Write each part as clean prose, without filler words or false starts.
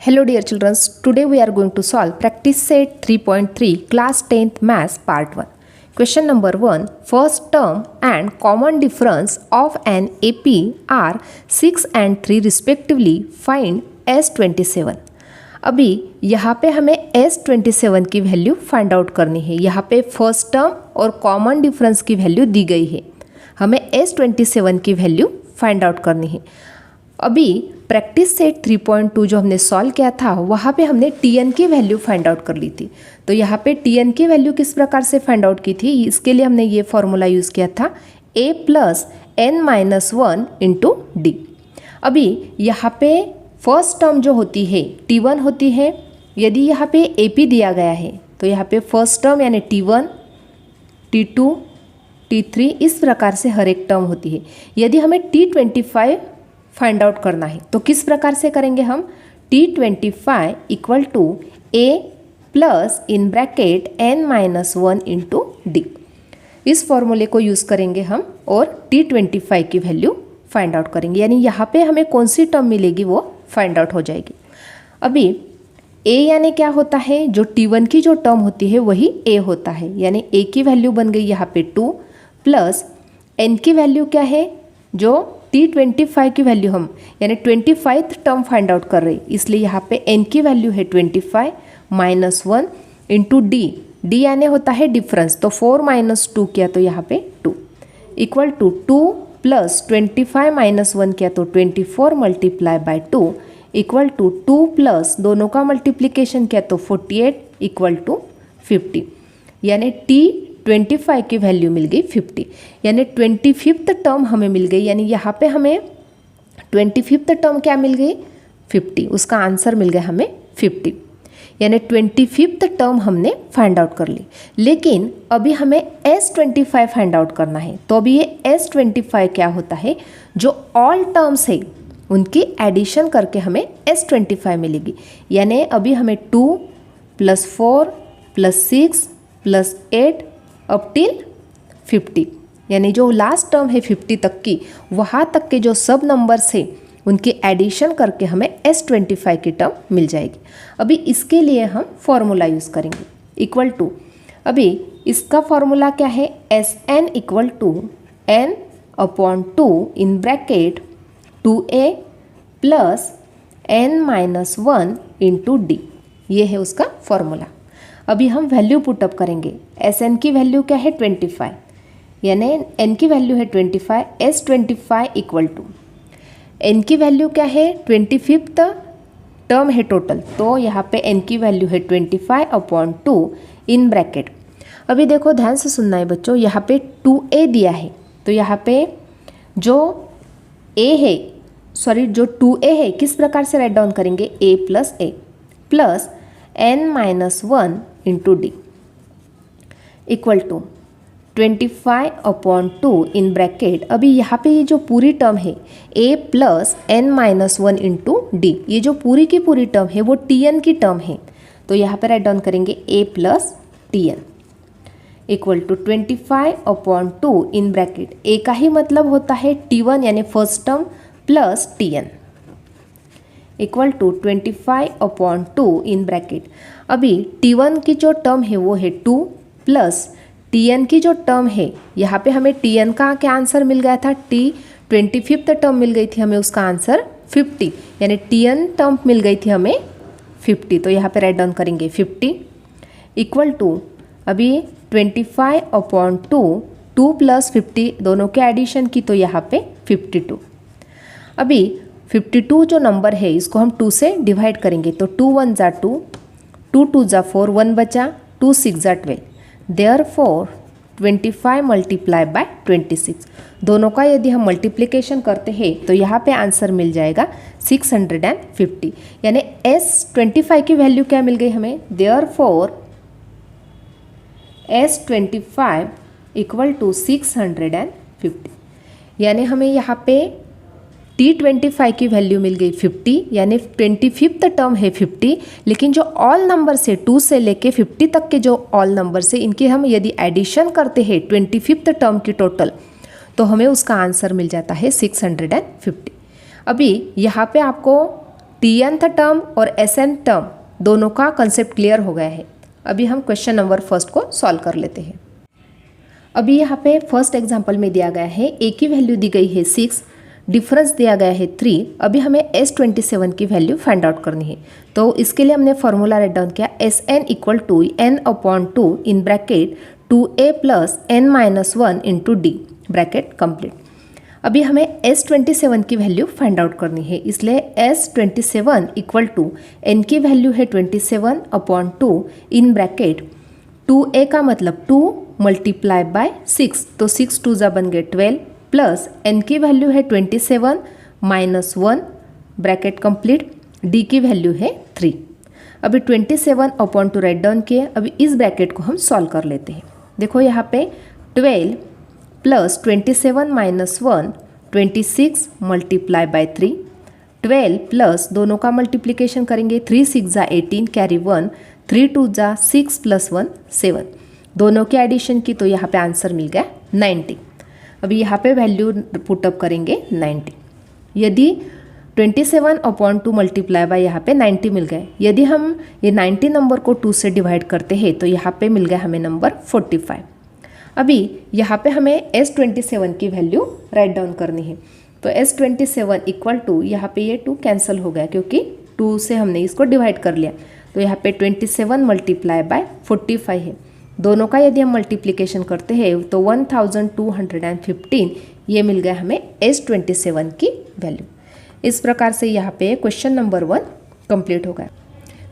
Hello dear children, today we are going to solve practice set 3.3 class 10th maths part 1. Question number 1, first term and common difference of an AP are 6 and 3 respectively, find S27. अभी यहाँ पे हमें S27 की value find out करनी है। यहाँ पे first term और कॉमन डिफरेंस की वैल्यू दी गई है, हमें S27 की वैल्यू फाइंड आउट करनी है। अभी प्रैक्टिस सेट 3.2 जो हमने सॉल्व किया था वहाँ पे हमने Tn की वैल्यू फाइंड आउट कर ली थी। तो यहाँ पे Tn की वैल्यू किस प्रकार से फाइंड आउट की थी, इसके लिए हमने ये फॉर्मूला यूज़ किया था a plus n minus 1 into d. अभी यहाँ पे फर्स्ट टर्म जो होती है T1 होती है। यदि यहाँ पे AP दिया गया है तो यहाँ पे फर्स्ट टर्म यानी T1, T2, T3 इस प्रकार से हर एक टर्म होती है। यदि हमें T25 फाइंड आउट करना है तो किस प्रकार से करेंगे हम, T25 equal to a plus in bracket n minus 1 into d. इस फॉर्मूले को यूज़ करेंगे हम और T25 की वैल्यू फाइंड आउट करेंगे, यानी यहाँ पे हमें कौन सी टर्म मिलेगी वो फाइंड आउट हो जाएगी। अभी a यानी क्या होता है, जो T1 की जो टर्म होती है वही a होता है, यानी a की वैल्यू बन गई यहाँ पे 2 प्लस n की वैल्यू क्या है, जो T25 की वैल्यू हम यानी 25th टर्म फाइंड आउट कर रहे हैं, इसलिए यहाँ पे n की वैल्यू है 25 माइनस 1 इंटू डी। डी यानी होता है डिफरेंस, तो 4 माइनस 2 किया तो यहाँ पे 2 इक्वल टू 2 प्लस 25 माइनस 1 किया तो 24 multiply by 2 equal to 2 plus दोनों का मल्टीप्लिकेशन किया तो 48 इक्वल टू 50, यानी T25 की वैल्यू मिल गई 50, यानी 25th टर्म हमें मिल गई। यानी यहाँ पे हमें 25th टर्म क्या मिल गई 50, उसका आंसर मिल गया हमें 50, यानी 25th टर्म हमने फाइंड आउट कर ली। लेकिन अभी हमें S25 फाइंड आउट करना है, तो अभी ये S25 क्या होता है, जो ऑल टर्म्स है उनकी एडिशन करके हमें S25 मिलेगी। यानी अभी हमें 2 plus 4 plus 6 plus 8 up till 50, यानी जो लास्ट टर्म है 50 तक की, वहाँ तक के जो सब नंबर्स है उनकी एडिशन करके हमें S25 की टर्म मिल जाएगी। अभी इसके लिए हम फॉर्मूला यूज़ करेंगे इक्वल टू, अभी इसका फॉर्मूला क्या है, Sn equal to n upon 2 in bracket 2a plus n minus 1 into d, ये है उसका फॉर्मूला। अभी हम वैल्यू पुटअप करेंगे। Sn की वैल्यू क्या है 25, यानी n की वैल्यू है 25, S25 इक्वल टू n की वैल्यू क्या है 25th टर्म है टोटल, तो यहाँ पे n की वैल्यू है 25 अपॉन 2 इन ब्रैकेट। अभी देखो ध्यान से सुनना है बच्चों, यहाँ पे 2a दिया है, तो यहाँ पे जो a है जो 2a है किस प्रकार से राइट डाउन करेंगे, a plus n minus 1 into d equal to 25 upon 2 in bracket. अभी यहाँ पे ये जो पूरी टर्म है a plus n minus 1 into d, ये जो पूरी की पूरी टर्म है वो Tn की टर्म है, तो यहाँ पे राइट डाउन करेंगे a plus Tn equal to 25 upon 2 in bracket. a का ही मतलब होता है T1 यानी first term plus Tn equal to 25 upon 2 in bracket. अभी T1 की जो टर्म है वो है 2 प्लस Tn की जो टर्म है, यहाँ पे हमें Tn का क्या आंसर मिल गया था, 25th टर्म मिल गई थी हमें, उसका आंसर 50, यानी Tn टर्म मिल गई थी हमें 50, तो यहाँ पे राइट डाउन करेंगे 50 इक्वल टू अभी 25 अपॉन 2 प्लस 50 दोनों के एडिशन की, तो यहाँ पे 52। अभी 52 जो नंबर है इसको हम 2 से डिवाइड करेंगे, तो 2 1 जा 2, 2 2 जा 4, 1 बचा, 2 6 जा 12, देयरफॉर 25 मल्टीप्लाई बाय 26। दोनों का यदि हम मल्टीप्लिकेशन करते हैं तो यहाँ पे आंसर मिल जाएगा 650, यानी S25 की वैल्यू क्या मिल गई हमें, देयरफॉर S25 इक्वल टू 650, यानी हमें यहाँ पे T25 की वैल्यू मिल गई 50, यानी 25th टर्म है 50, लेकिन जो ऑल नंबर से 2 से लेके 50 तक के जो ऑल नंबर से इनकी हम यदि एडिशन करते हैं 25th टर्म की टोटल, तो हमें उसका आंसर मिल जाता है 650। अभी यहाँ पे आपको टीएनथ टर्म और एसएन टर्म दोनों का कंसेप्ट क्लियर हो गया है। अभी हम क्वेश्चन नंबर फर्स्ट को सॉल्व कर लेते हैं। अभी यहाँ पे फर्स्ट एग्जांपल में दिया गया है ए की वैल्यू दी गई है 6, डिफरेंस दिया गया है 3। अभी हमें S27 की वैल्यू फाइंड आउट करनी है। तो इसके लिए हमने फॉर्मूला राइट डाउन किया SN equal to n/2 in bracket 2a plus n-1 into d, bracket complete. अभी हमें S27 की वैल्यू फाइंड आउट करनी है, इसलिए S27 इक्वल टू n की वैल्यू है 27/2 इन ब्रैकेट 2a का मतलब 2 मल्टीप्लाई बाय 6, तो 6 2 बन गए 12 प्लस n की वैल्यू है 27 माइनस 1 ब्रैकेट कंप्लीट, d की वैल्यू है 3। अभी 27/2 राइट डाउन किए। अभी इस ब्रैकेट को हम सॉल्व कर लेते हैं। देखो यहाँ पे 12 plus 27 minus 1 26 multiply by 3, 12 plus दोनों का मल्टीप्लिकेशन करेंगे 3 6 18 कैरी 1, 3 2 6 प्लस 1 7, दोनों के एडिशन की, तो यहाँ पे आंसर मिल गया 90। अभी यहाँ पे वैल्यू पुटअप करेंगे 90। यदि 27/2 मल्टीप्लाई बाय यहाँ पे 90 मिल गए, यदि हम ये 90 नंबर को 2 से डिवाइड करते हैं तो यहाँ पे मिल गया हमें नंबर 45। अभी यहाँ पे हमें S27 की वैल्यू राइट डाउन करनी है। तो S27 इक्वल टू, यहाँ पे ये 2 कैंसिल हो गया क्योंकि 2 से हमने इसको डिवाइड कर लिया, तो यहाँ पे 27 मल्टीप्लाई बाय 45 है। दोनों का यदि हम मल्टीप्लिकेशन करते हैं तो 1215 ये मिल गया हमें S27 की वैल्यू। इस प्रकार से यहाँ पे क्वेश्चन नंबर 1 कंप्लीट हो गया।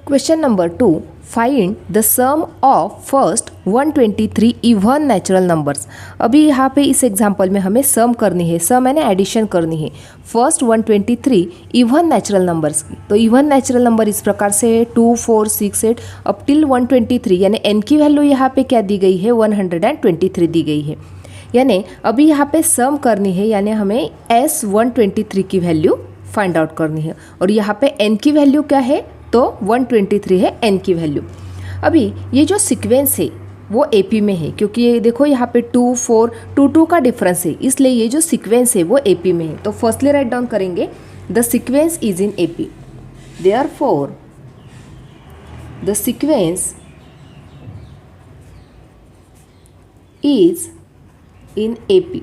Question number 2, find the sum of first 123 even natural numbers. अभी यहाँ पे इस एग्जांपल में हमें सम करनी है, सम यानी एडिशन करनी है फर्स्ट 123 इवन नेचुरल नंबर्स की। तो इवन नेचुरल नंबर इस प्रकार से 2 4 6 8 अप टिल 123, यानी n की वैल्यू यहाँ पे क्या दी गई है 123 दी गई है। यानी अभी यहाँ पे सम करनी है, यानी हमें S123 की वैल्यू फाइंड आउट करनी है, और यहाँ पे n की वैल्यू क्या है तो 123 है n की वैल्यू। अभी ये जो सीक्वेंस है वो AP में है, क्योंकि ये देखो यहाँ पे 2 4 2 2 का डिफरेंस है, इसलिए ये जो सीक्वेंस है वो AP में है। तो फर्स्टली राइट डाउन करेंगे the sequence is in AP, therefore the sequence is in AP।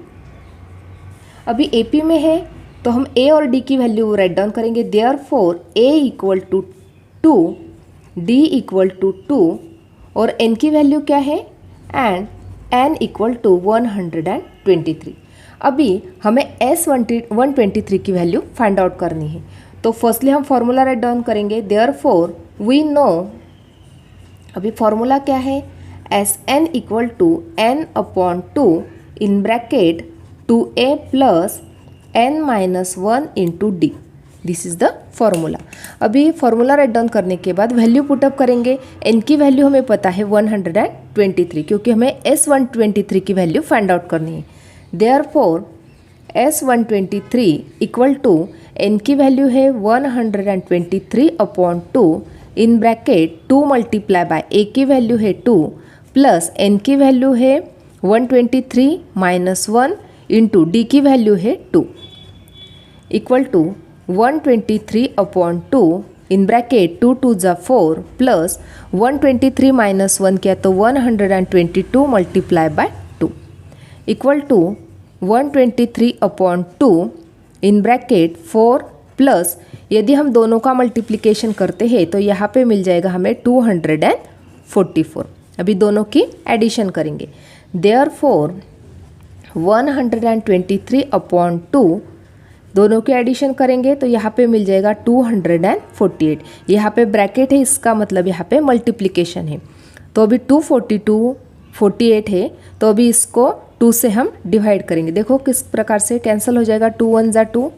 अभी AP में है तो हम A और D की वैल्यू राइट डाउन करेंगे, therefore A equal to 2, D equal to 2 और n की वैल्यू क्या है एंड n इक्वल टू 123। अभी हमें S123 की वैल्यू फाइंड आउट करनी है। तो फर्स्टली हम फॉर्मूला राइट डाउन करेंगे, देयरफॉर वी नो, अभी फॉर्मूला क्या है Sn equal to n/2 in bracket 2a plus n-1 into d, this is the formula. अभी फॉर्मूला राइट डाउन करने के बाद वैल्यू पुटअप करेंगे। n की वैल्यू हमें पता है 123, क्योंकि हमें S123 की वैल्यू फाइंड आउट करनी है। Therefore S123 equal to n की वैल्यू है 123/2 in bracket 2 multiply by a की वैल्यू है 2 प्लस n की वैल्यू है 123 माइनस 1 इंटू डी की वैल्यू है 2 equal to 123/2 in bracket 2 2 4 plus 123 minus 1 किया तो 122 multiply by 2 equal to 123/2 in bracket 4 plus, यदि हम दोनों का मल्टीप्लिकेशन करते हैं तो यहाँ पे मिल जाएगा हमें 244। अभी दोनों की एडिशन करेंगे, देयरफॉर 123/2 दोनों के एडिशन करेंगे तो यहाँ पे मिल जाएगा 248। यहाँ पे ब्रैकेट है, इसका मतलब यहाँ पे मल्टीप्लिकेशन है। तो अभी 242 48 है, तो अभी इसको 2 से हम डिवाइड करेंगे। देखो किस प्रकार से कैंसिल हो जाएगा, 2 1 ज़ा 2,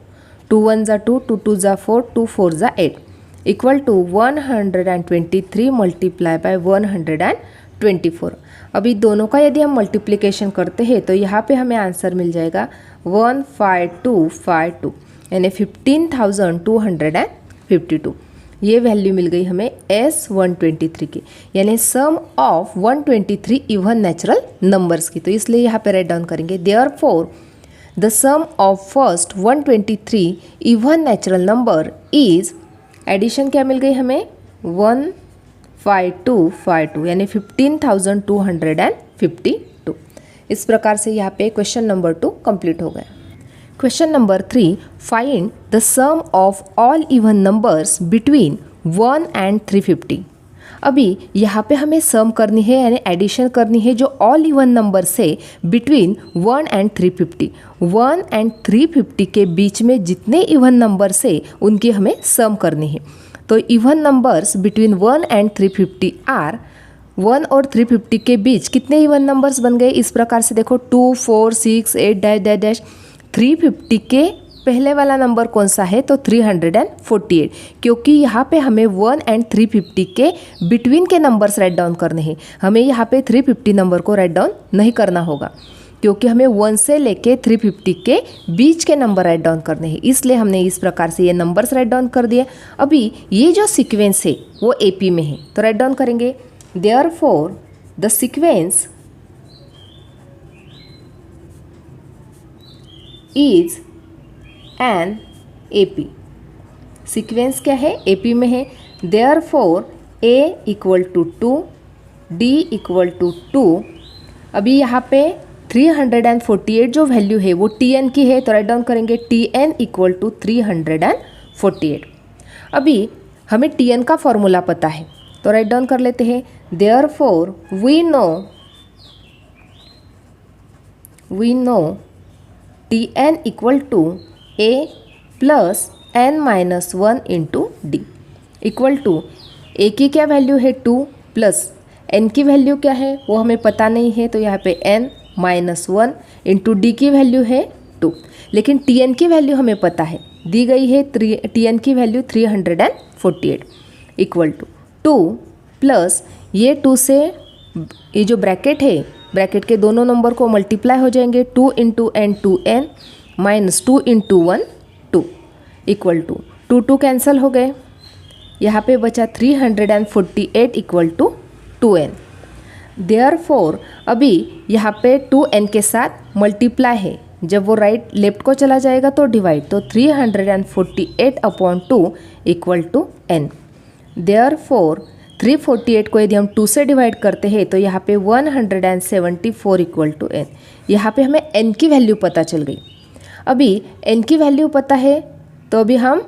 2 1 ज़ा 2, 2 2 ज़ा 4, 2 4 ज़ा 8 इक्वल टू 123 मल्टीप्लाई बाय 124। अभी दोनों का यदि हम मल्टीप्लिकेशन करते हैं तो यहाँ पे हमें आंसर मिल जाएगा 15252, यानी 15,252। ये वैल्यू मिल गई हमें S123 की, यानी sum of 123 even natural numbers की। तो इसलिए यहाँ पे राइट डाउन करेंगे, therefore the sum of first 123 even natural number is addition क्या मिल गई हमें 15252 यानी 15,252। इस प्रकार से यहाँ पे क्वेश्चन नंबर 2 कंप्लीट हो गया। Question number 3, find the sum of all even numbers between 1 and 350। अभी यहाँ पे हमें सम करनी है यानी एडिशन करनी है जो ऑल इवन नंबर से बिटवीन 1 एंड 350। 1 एंड 350 के बीच में जितने इवन नंबर से उनकी हमें सम करनी है। तो even numbers between 1 and 350 are 1 और 350 के बीच कितने इवन नंबर्स बन गए इस प्रकार से देखो 2 4 6 8 डैश डैश डैश। 350 के पहले वाला नंबर कौन सा है तो 348, क्योंकि यहाँ पे हमें 1 एंड 350 के बिटवीन के नंबर्स राइट डाउन करने हैं। हमें यहाँ पे 350 नंबर को राइट डाउन नहीं करना होगा क्योंकि हमें 1 से लेके 350 के बीच के नंबर राइट डाउन करने हैं, इसलिए हमने इस प्रकार से ये नंबर्स राइट डाउन कर दिए। अभी ये जो सीक्वेंस है वो AP में है तो राइट डाउन करेंगे। Therefore the sequence is an AP। Sequence क्या है AP में है। Therefore A equal to 2, D equal to 2। अभी यहाँ पे 348 जो वैल्यू है वो TN की है तो राइट डाउन करेंगे TN इक्वल टू 348। अभी हमें TN का फॉर्मूला पता है तो राइट डाउन कर लेते हैं। Therefore we know TN equal to A plus N minus 1 into D equal to A की क्या वैल्यू है 2 प्लस N की वैल्यू क्या है वो हमें पता नहीं है तो यहाँ पे N माइनस 1 इंटू D की वैल्यू है 2। लेकिन TN की वैल्यू हमें पता है, दी गई है TN की वैल्यू 348 इक्वल टू 2 प्लस ये 2 से ये जो ब्रैकेट है ब्रैकेट के दोनों नंबर को मल्टीप्लाई हो जाएंगे 2 into N 2N minus 2 into 1 2 equal to 2 cancel हो गए। यहाँ पे बचा 348 इक्वल टू 2N। देयरफॉर अभी यहाँ पे 2N के साथ मल्टीप्लाई है, जब वो राइट लेफ्ट को चला जाएगा तो डिवाइड, तो 348 upon 2 equal to N। Therefore 348 को यदि हम 2 से डिवाइड करते हैं तो यहाँ पे 174 इक्वल टू N। यहाँ पे हमें N की वैल्यू पता चल गई। अभी N की वैल्यू पता है तो अभी हम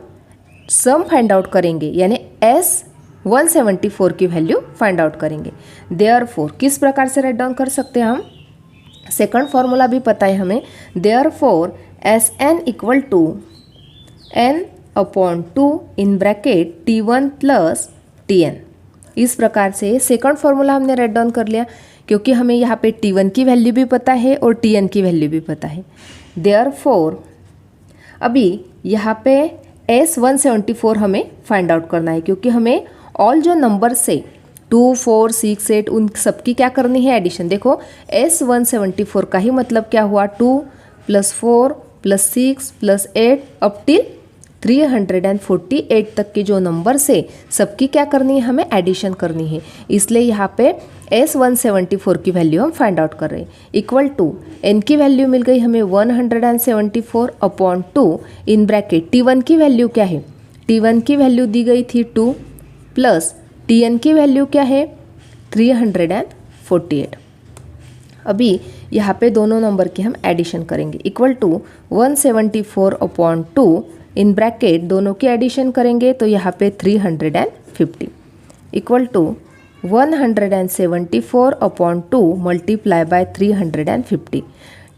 सम फाइंड आउट करेंगे यानी S 174 की वैल्यू फाइंड आउट करेंगे। देयरफॉर किस प्रकार से राइट डाउन कर सकते हैं हम, सेकंड फॉर्मूला भी पता है हमें। Therefore Sn equal to N upon 2 in bracket T1 plus Tn। इस प्रकार से सेकंड फॉर्मूला हमने राइट डाउन कर लिया क्योंकि हमें यहाँ पे T1 की वैल्यू भी पता है और Tn की वैल्यू भी पता है। देयरफॉर अभी यहाँ पे S174 हमें फाइंड आउट करना है क्योंकि हमें ऑल जो नंबर से 2 4 6 8 उन सबकी क्या करनी है एडिशन। देखो S174 का ही मतलब क्या हुआ 2 plus 4 plus 6 plus 8 up till 348 तक के जो नंबर से सबकी क्या करनी है हमें एडिशन करनी है, इसलिए यहाँ पे S174 की वैल्यू हम फाइंड आउट कर रहे हैं। इक्वल टू N की वैल्यू मिल गई हमें 174 अपॉन 2 इन ब्रैकेट T1 की वैल्यू क्या है, T1 की वैल्यू दी गई थी 2 प्लस Tn की वैल्यू क्या है 348। अभी यहाँ पे दोनों नंबर की हम एडिशन करेंगे। Equal to 174 upon 2 in bracket दोनों की एडिशन करेंगे तो यहाँ पे 350 equal to 174 upon 2 multiply by 350।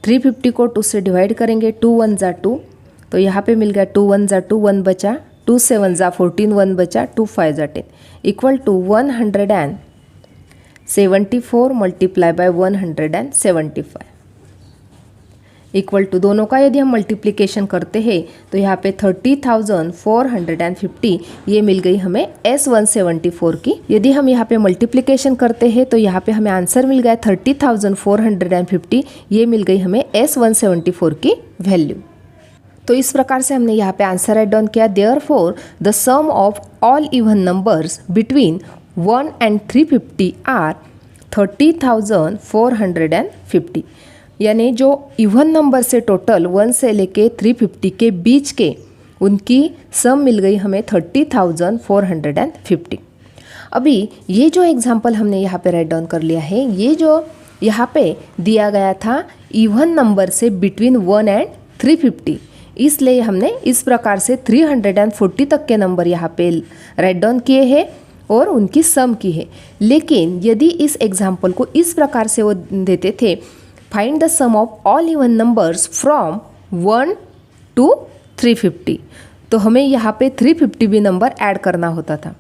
350 को 2 से डिवाइड करेंगे, 2 1 ज़ा 2 तो यहाँ पे मिल गया 2 1 ज़ा 2 1 बचा, 2 7 ज़ा 14 1 बचा, 2 5 ज़ा 10 equal to 174 multiply by 175 equal to दोनों का यदि हम मल्टीप्लिकेशन करते हैं तो यहाँ पे 30,450 ये मिल गई हमें S174 की। यदि हम यहाँ पे मल्टीप्लिकेशन करते हैं तो यहाँ पे हमें आंसर मिल गया 30,450, ये मिल गई हमें S174 की वैल्यू। तो इस प्रकार से हमने यहाँ पे आंसर राइट डाउन किया। Therefore the sum of all even numbers between 1 and 350 are 30,450, यानी जो इवन नंबर से टोटल 1 से लेके 350 के बीच के उनकी सम मिल गई हमें 30,450। अभी ये जो एग्जाम्पल हमने यहाँ पे राइट डाउन कर लिया है, ये जो यहाँ पे दिया गया था इवन नंबर से बिटवीन 1 एंड 350, इसलिए हमने इस प्रकार से 340 तक के नंबर यहाँ पे राइट डाउन किए हैं और उनकी सम की है। लेकिन यदि इस एग्जाम्पल को इस प्रकार से वो देते थे, find the sum of all even numbers from 1 to 350, तो हमें यहाँ पे 350 भी नंबर ऐड करना होता था।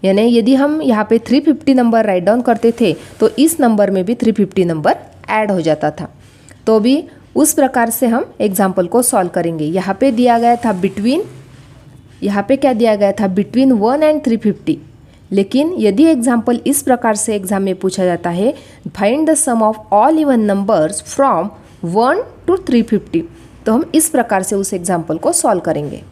यानी यदि हम यहाँ पे 350 नंबर राइट डाउन करते थे तो इस नंबर में भी 350 नंबर ऐड हो जाता था। तो भी उस प्रकार से हम एग्जाम्पल को सॉल्व करेंगे। यहाँ पे दिया गया था बिटवीन, यहाँ पे क्या दिया गया था, बिटवीन 1 एंड 350। लेकिन यदि एग्जाम्पल इस प्रकार से एग्जाम में पूछा जाता है, find the sum of all even numbers from 1 to 350, तो हम इस प्रकार से उस एग्जाम्पल को सॉल्व करेंगे।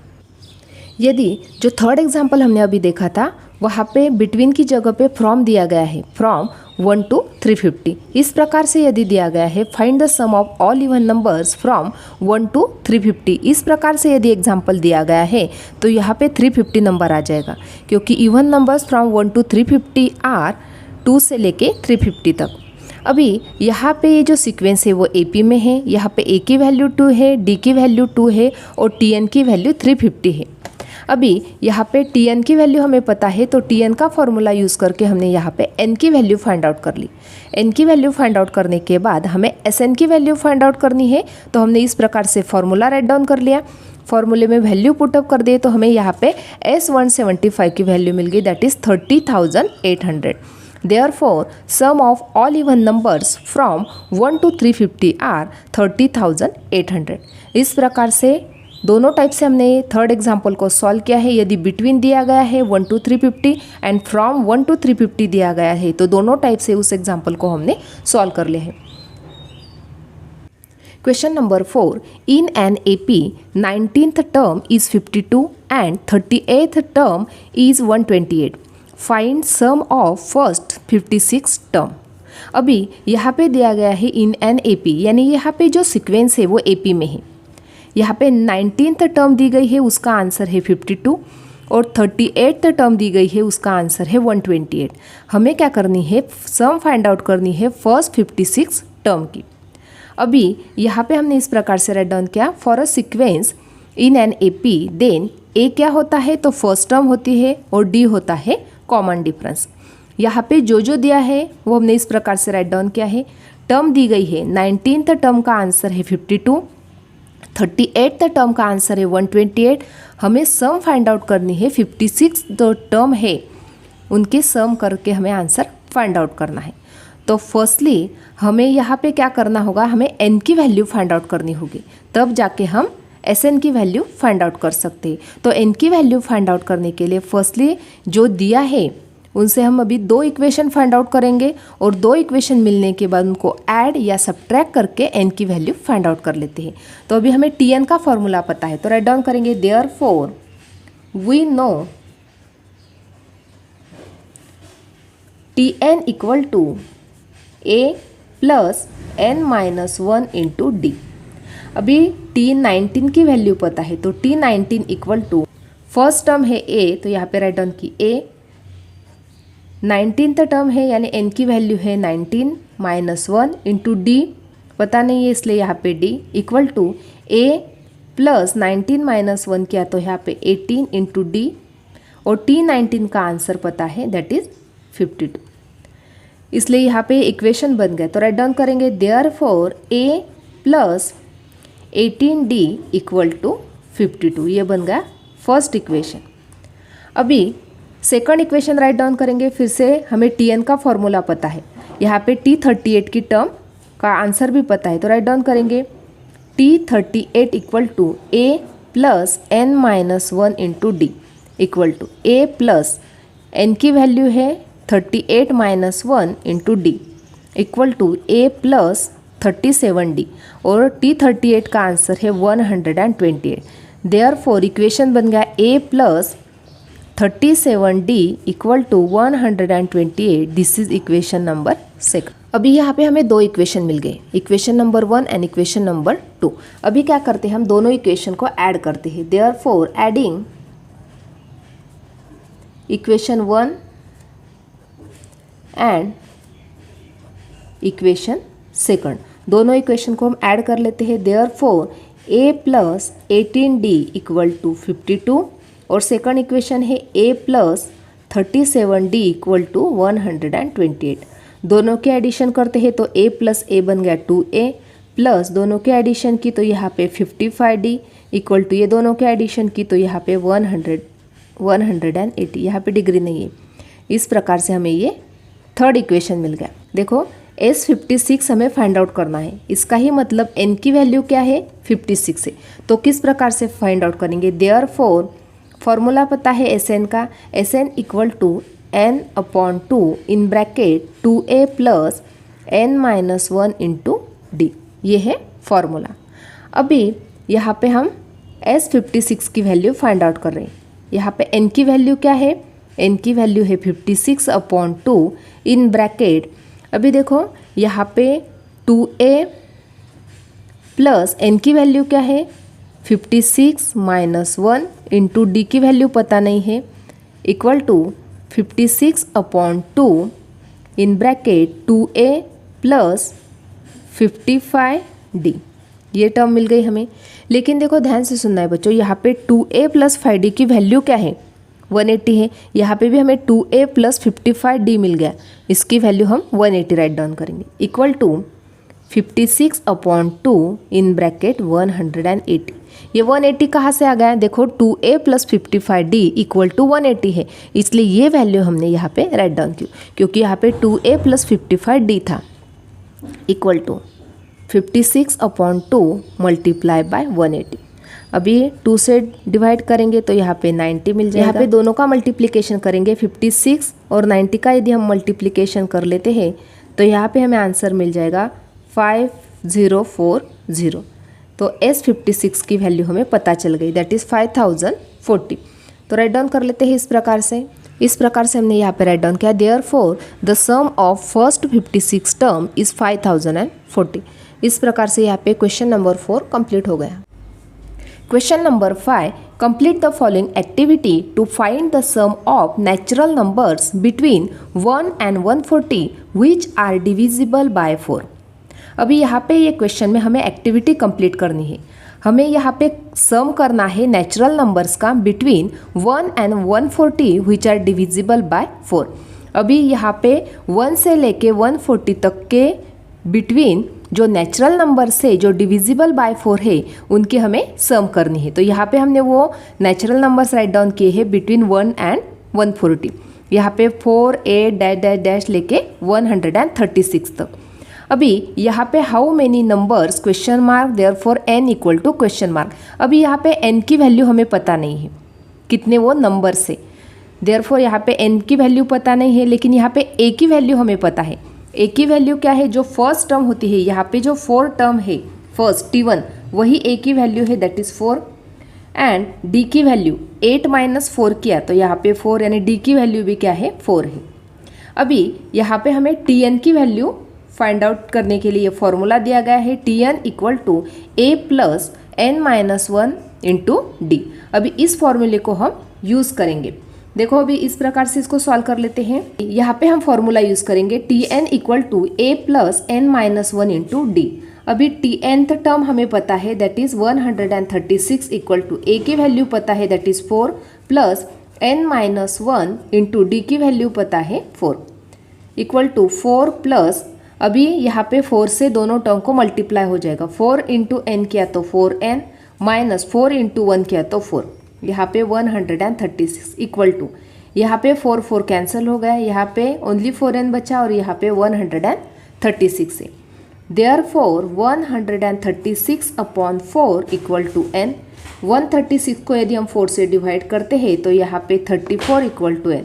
यदि जो थर्ड एग्जाम्पल हमने अभी देखा था वहाँ पे बिटवीन की जगह पे फ्रॉम दिया गया है, फ्रॉम 1 to 350, इस प्रकार से यदि दिया गया है find the sum of all even numbers from 1 to 350, इस प्रकार से यदि एग्जाम्पल दिया गया है तो यहाँ पे 350 नंबर आ जाएगा, क्योंकि even numbers from 1 to 350 are 2 से लेके 350 तक। अभी यहाँ पे ये जो सीक्वेंस है वो AP में है, यहाँ पे A की वैल्यू 2 है, D की वैल्यू 2 है और TN की वैल्यू 350 है। अभी यहाँ पे TN की वैल्यू हमें पता है, तो TN का फॉर्मूला यूज़ करके हमने यहाँ पे N की वैल्यू फाइंड आउट कर ली। N की वैल्यू फाइंड आउट करने के बाद हमें SN की वैल्यू फाइंड आउट करनी है, तो हमने इस प्रकार से फॉर्मूला राइट डाउन कर लिया। फॉर्मूले में वैल्यू पुटअप कर दिए तो हमें यहाँ पे S175 की वैल्यू मिल गई, that is 30,800। Therefore, sum of all even numbers from 1 to 350 are 30,800। इस प्रकार से दोनों टाइप से हमने थर्ड एग्जाम्पल को सॉल्व किया है। यदि बिटवीन दिया गया है 1 to 350 एंड फ्रॉम 1 to 350 दिया गया है, तो दोनों टाइप से उस एग्जाम्पल को हमने सॉल्व कर लिया है। Question number 4. In an AP, 19th term is 52 and 38th term is 128. Find sum of first 56 term. अभी यहाँ पे दिया गया है in an AP, यानी यहाँ पे जो सीक्वेंस है वो AP में है। यहाँ पे 19th टर्म दी गई है, उसका आंसर है 52 और 38th टर्म दी गई है, उसका आंसर है 128। हमें क्या करनी है, सम फाइंड आउट करनी है फर्स्ट 56 टर्म की। अभी यहाँ पे हमने इस प्रकार से राइट डाउन किया, for a sequence in an AP then A क्या होता है, तो फर्स्ट टर्म होती है और D होता है कॉमन डिफरेंस। यहाँ पे जो जो दिया है वो हमने इस प्रकार से राइट डाउन किया है। टर्म दी गई है 19th टर्म का आंसर है 52, 38th टर्म का आंसर है 128। हमें सम फाइंड आउट करनी है 56 जो टर्म है उनके सम करके हमें आंसर फाइंड आउट करना है। तो फर्स्टली हमें यहाँ पे क्या करना होगा, हमें n की वैल्यू फाइंड आउट करनी होगी, तब जाके हम SN की वैल्यू फाइंड आउट कर सकते हैं। तो n की वैल्यू फाइंड आउट करने के लिए फर्स्टली जो दिया है उनसे हम अभी 2 इक्वेशन फाइंड आउट करेंगे और 2 इक्वेशन मिलने के बाद उनको ऐड या सब्ट्रैक्ट करके n की वैल्यू फाइंड आउट कर लेते हैं। तो अभी हमें TN का फॉर्मूला पता है, तो राइट डाउन करेंगे, therefore we know TN equal to A plus n-1 into D। अभी T19 की वैल्यू पता है, तो T19 equal to first term है A, तो यहाँ पे राइट डाउन की A, 19th टर्म है यानी n की वैल्यू है 19-1 इंटू D पता नहीं है इसलिए यहाँ पे D equal to A plus 19-1 किया तो यहाँ पे 18 इंटू D और T19 का आंसर पता है दैट इज़ 52, इसलिए यहाँ पे इक्वेशन बन गया। तो राइट डाउन करेंगे, therefore A plus 18D equal to 52, ये बन गया फर्स्ट इक्वेशन। अभी सेकंड इक्वेशन राइट डाउन करेंगे, फिर से हमें TN का फॉर्मूला पता है, यहाँ पे T38 की टर्म का आंसर भी पता है, तो राइट डाउन करेंगे T38 equal to A plus n-1 into D equal to A plus n की वैल्यू है 38-1 into D equal to A plus 37D और T38 का आंसर है 128। देयरफॉर इक्वेशन बन गया A plus 37D equal to 128। This is equation number 2। अभी यहाँ पे हमें दो इक्वेशन मिल गए, equation number 1 and equation number 2। अभी क्या करते हैं, हम दोनों इक्वेशन को ऐड करते हैं। Therefore adding equation 1 and equation second, दोनों इक्वेशन को हम ऐड कर लेते हैं। Therefore a plus 18d equal to 52 और सेकंड इक्वेशन है a plus 37d equal to 128। दोनों के एडिशन करते हैं तो a प्लस a बन गया 2a, प्लस दोनों के एडिशन की तो यहाँ पे 55d इक्वल टू ये दोनों के एडिशन की तो यहाँ पे 180, यहाँ पे डिग्री नहीं है। इस प्रकार से हमें ये थर्ड इक्वेशन मिल गया। देखो S56 हमें फाइंड आउट करना है, इसका ही मतलब n की वैल्यू क्या है 56 है। तो किस प्रकार से फाइंड आउट करेंगे, देयरफॉर फॉर्मूला पता है Sn का, Sn equal to n/2 in bracket 2a plus n-1 into d, ये है फॉर्मूला। अभी यहाँ पे हम S56 की वैल्यू फाइंड आउट कर रहे हैं। यहाँ पे n की वैल्यू क्या है, n की वैल्यू है 56/2 इन ब्रैकेट, अभी देखो यहाँ पे 2a प्लस n की वैल्यू क्या है 56 - 1 इंटू डी की वैल्यू पता नहीं है, equal to 56/2 in bracket 2a plus 55d, ये टर्म मिल गई हमें। लेकिन देखो ध्यान से सुनना है बच्चों, यहाँ पे 2a प्लस 5d की वैल्यू क्या है 180 है, यहाँ पे भी हमें 2a प्लस 55d मिल गया, इसकी वैल्यू हम 180 राइट डाउन करेंगे, इक्वल टू 56/2 इन ब्रैकेट 180। ये 180 कहाँ से आ गया, देखो 2a plus 55d equal to 180 है, इसलिए ये वैल्यू हमने यहाँ पे राइट डाउन की, क्योंकि यहाँ पे 2a प्लस 55d था, इक्वल टू 56/2 मल्टीप्लाई बाय 180। अभी 2 से डिवाइड करेंगे तो यहाँ पे 90 मिल जाएगा। यहाँ पे दोनों का मल्टीप्लिकेशन करेंगे, 56 और 90 का यदि हम मल्टीप्लिकेशन कर लेते हैं तो यहाँ पे हमें आंसर मिल जाएगा 5040। तो S56 की वैल्यू हमें पता चल गई, दैट इज़ 5040। तो राइट डाउन कर लेते हैं इस प्रकार से। इस प्रकार से हमने यहाँ पे राइट डाउन किया, therefore the sum of first 56 term is 5040। इस प्रकार से यहाँ पे क्वेश्चन नंबर 4 कंप्लीट हो गया। Question number 5. Complete the following activity to find the sum of natural numbers between 1 and 140 which are divisible by 4. अभी यहाँ पे ये क्वेश्चन में हमें एक्टिविटी कंप्लीट करनी है। हमें यहाँ पे सम करना है नेचुरल नंबर्स का between 1 and 140 which are divisible by 4। अभी यहाँ पे 1 से लेके 140 तक के बिटवीन जो नेचुरल नंबर से जो डिविजिबल बाय 4 है उनकी हमें सम करनी है। तो यहाँ पे हमने वो नेचुरल नंबर्स राइट डाउन किए हैं बिटवीन 1 एंड 140। यहाँ पे 4 8 डैश डैश डैश लेके 136 तक। अभी यहाँ पे how many numbers question mark, therefore n equal to question mark. अभी यहाँ पे n की वैल्यू हमें पता नहीं है कितने वो नंबर से, देयरफॉर यहाँ पे n की वैल्यू पता नहीं है, लेकिन यहाँ पे a की वैल्यू हमें पता है। a की वैल्यू क्या है, जो फर्स्ट टर्म होती है, यहाँ पे जो 4 टर्म है फर्स्ट T1 वही a की वैल्यू है, दैट इज़ 4। एंड d की वैल्यू 8 - 4 किया तो यहाँ पे 4, यानी d की वैल्यू भी क्या है 4 है। अभी यहाँ पे हमें Tn की वैल्यू फाइंड आउट करने के लिए फॉर्मूला दिया गया है, Tn equal to a plus n-1 into d. अभी इस फॉर्मूले को हम यूज़ करेंगे। देखो अभी इस प्रकार से इसको सॉल्व कर लेते हैं। यहाँ पे हम फॉर्मूला यूज़ करेंगे Tn equal to a plus n-1 into d. अभी Tnth टर्म हमें पता है, that is 136 equal to a की वैल्यू पता है, that is 4 plus n-1 into d की वैल्यू पता है 4 इक्वल टू 4 प्लस, अभी यहाँ पे 4 से दोनों टर्म को मल्टीप्लाई हो जाएगा, 4 इंटू n किया तो 4n माइनस 4 इंटू 1 किया तो 4, यहाँ पे 136 इक्वल टू, यहाँ पे 4 4 कैंसिल हो गया, यहाँ पे ओनली 4n बचा और यहाँ पे 136 है। Therefore 136/4 equal to n। 136 को यदि हम 4 से डिवाइड करते हैं तो यहाँ पे 34 इक्वल टू n,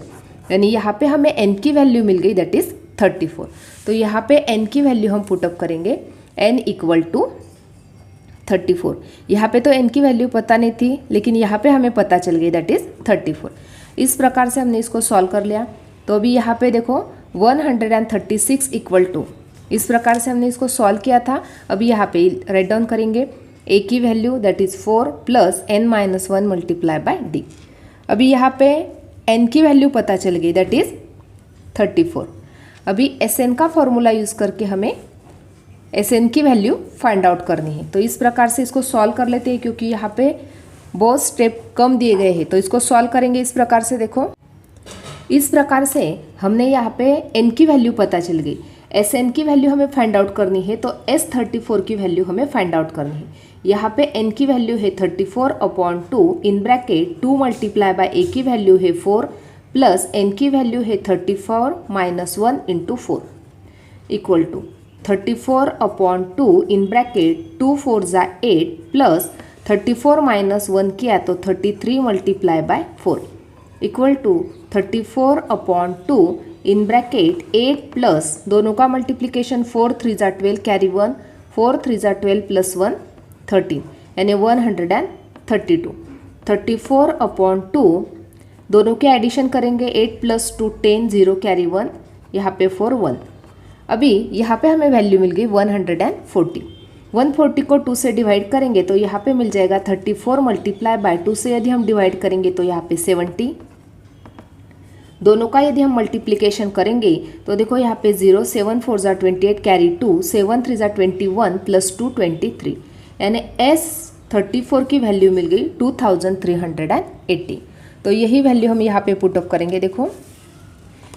यानी यहाँ पे हमें n की वैल्यू मिल गई, दैट इज़ 34। तो यहाँ पे n की वैल्यू हम पुटअप करेंगे, n इक्वल टू 34। यहाँ पे तो n की वैल्यू पता नहीं थी, लेकिन यहाँ पे हमें पता चल गई, दैट इज़ 34। इस प्रकार से हमने इसको सॉल्व कर लिया। तो अभी यहाँ पे देखो 136 इक्वल टू इस प्रकार से हमने इसको सॉल्व किया था। अभी यहाँ पे राइट डाउन करेंगे a की value that is 4 plus n-1 multiply by d। अभी यहाँ पे n की वैल्यू पता चल गई दैट इज़ 34। अभी Sn का फॉर्मूला यूज़ करके हमें Sn की वैल्यू फाइंड आउट करनी है। तो इस प्रकार से इसको सॉल्व कर लेते हैं, क्योंकि यहाँ पे बहुत स्टेप कम दिए गए हैं। तो इसको सॉल्व करेंगे इस प्रकार से। देखो इस प्रकार से हमने यहाँ पे n की वैल्यू पता चल गई, Sn की वैल्यू हमें फाइंड आउट करनी है, तो S34 की वैल्यू हमें फाइंड आउट करनी है। यहाँ पे n की वैल्यू है 34/2 in bracket 2 multiply by a की वैल्यू है 4 प्लस n की वैल्यू है 34 - 1 into 4 equal to 34/2 in bracket 2 4 ज़ा 8 प्लस 34 - 1 किया तो 33 multiply by 4 equal to 34/2 in bracket 8 plus दोनों का मल्टीप्लिकेशन 4 3 ज़ा 12 कैरी 1 4 3 ज़ा 12 प्लस 1 13 यानी 132। 34/2 दोनों के एडिशन करेंगे 8 प्लस 2 10 0 कैरी 1 यहाँ पे 4 1। अभी यहाँ पे हमें वैल्यू मिल गई 140। 140 को 2 से डिवाइड करेंगे तो यहाँ पे मिल जाएगा 34 मल्टीप्लाई बाय 2 से यदि हम डिवाइड करेंगे तो यहाँ पे 70। दोनों का यदि हम मल्टीप्लिकेशन करेंगे तो देखो यहाँ पे 0 7 4 ज़ा 28 कैरी 2 7 3 ज़ा 21 प्लस 2 23 यानी S34 की वैल्यू मिल गई 2380। तो यही वैल्यू हम यहाँ पे पुटअप करेंगे। देखो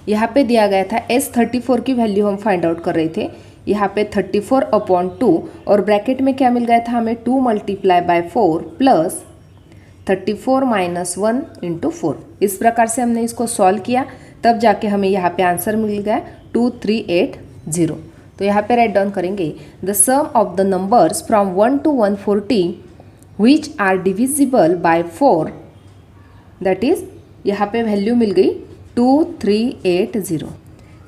यहाँ पे दिया गया था S34 की वैल्यू हम फाइंड आउट कर रहे थे, यहाँ पे 34/2 और ब्रैकेट में क्या मिल गया था हमें 2 मल्टीप्लाई बाय 4 प्लस 34 - 1 इंटू 4। इस प्रकार से हमने इसको सॉल्व किया, तब जाके हमें यहाँ पे आंसर मिल गया 2380। तो यहाँ पे राइट डाउन करेंगे the sum of the numbers from 1 to 140 which are divisible by 4 that is यहाँ पे वैल्यू मिल गई 2380।